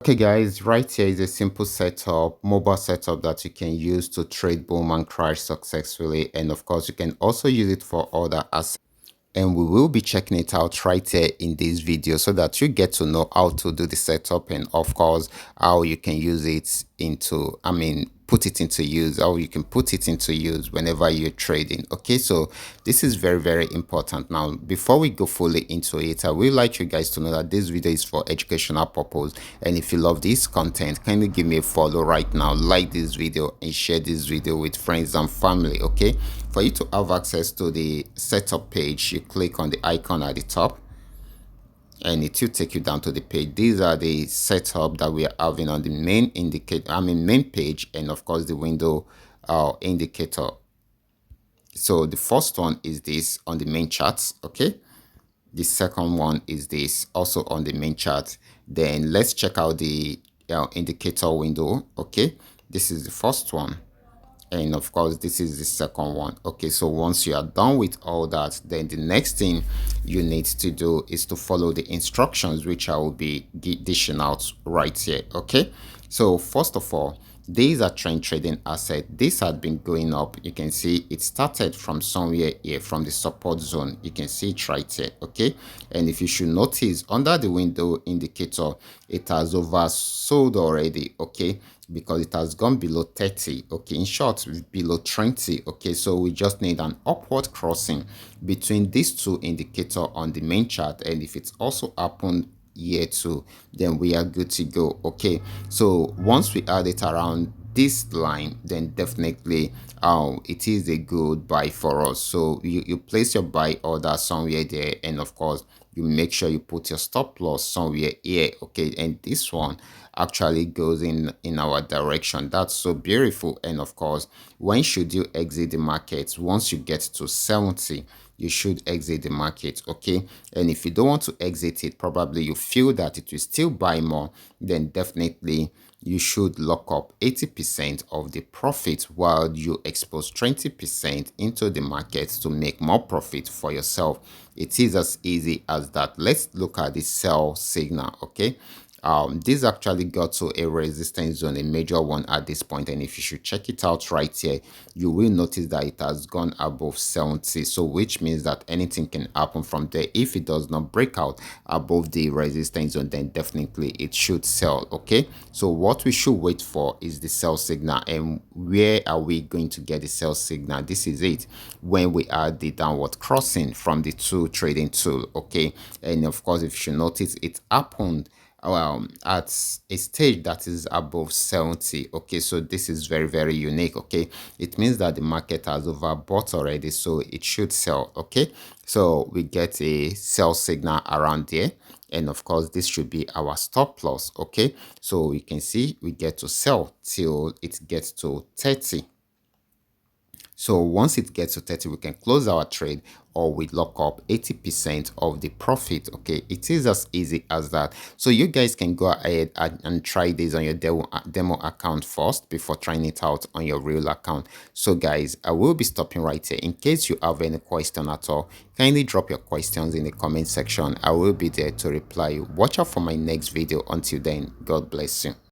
Okay guys, right here is a simple setup, mobile setup that you can use to trade boom and crash successfully, and of course you can also use it for other assets, and we will be checking it out right here in this video so that you get to know how to do the setup and of course how you can use it into put it into use, how you can put it into use whenever you're trading. Okay, so this is very important. Now before we go fully into it, I would like you guys to know that this video is for educational purpose, and if you love this content, kindly give me a follow right now, like this video and share this video with friends and family. Okay, for you to have access to the setup page, you click on the icon at the top and it will take you down to the page. These are the setup that we are having on the main indicator, main page, and of course the window indicator. So the first one is this on the main charts. Okay, the second one is this also on the main chart. Then let's check out the indicator window. Okay, this is the first one, and of course this is the second one. Okay, so once you are done with all that, then the next thing you need to do is to follow the instructions which I will be dishing out right here. Okay, so first of all, these are trend trading asset. This had been going up. You can see it started from somewhere here, from the support zone. You can see it right here. Okay, and if you should notice under the window indicator, it has oversold already. Okay, because it has gone below 30. Okay, in short, below 20. Okay, so we just need an upward crossing between these two indicators on the main chart, and if it's also happened here too, then we are good to go. Okay, so once we add it around this line, then definitely it is a good buy for us. So you place your buy order somewhere there, and of course you make sure you put your stop loss somewhere here. Okay, and this one actually goes in our direction. That's so beautiful. And of course, when should you exit the market? Once you get to 70, you should exit the market. Okay, and if you don't want to exit it, probably you feel that it will still buy more, then definitely you should lock up 80% of the profit while you expose 20% into the market to make more profit for yourself. It is as easy as that. Let's look at the sell signal. Okay, this actually got to a resistance zone, a major one at this point, and if you should check it out right here, you will notice that it has gone above 70, so which means that anything can happen from there. If it does not break out above the resistance zone, then definitely it should sell. Okay, so what we should wait for is the sell signal. And where are we going to get the sell signal? This is it, when we add the downward crossing from the two trading tool. Okay, and of course, if you should notice, it happened at a stage that is above 70. Okay, so this is very unique. Okay, it means that the market has overbought already, so it should sell. Okay, so we get a sell signal around there, and of course this should be our stop loss. Okay, so you can see we get to sell till it gets to 30. So once it gets to 30, we can close our trade, or we lock up 80% of the profit. Okay, it is as easy as that. So you guys can go ahead and try this on your demo account first before trying it out on your real account. So guys, I will be stopping right here. In case you have any question at all, kindly drop your questions in the comment section. I will be there to reply you. Watch out for my next video. Until then, God bless you.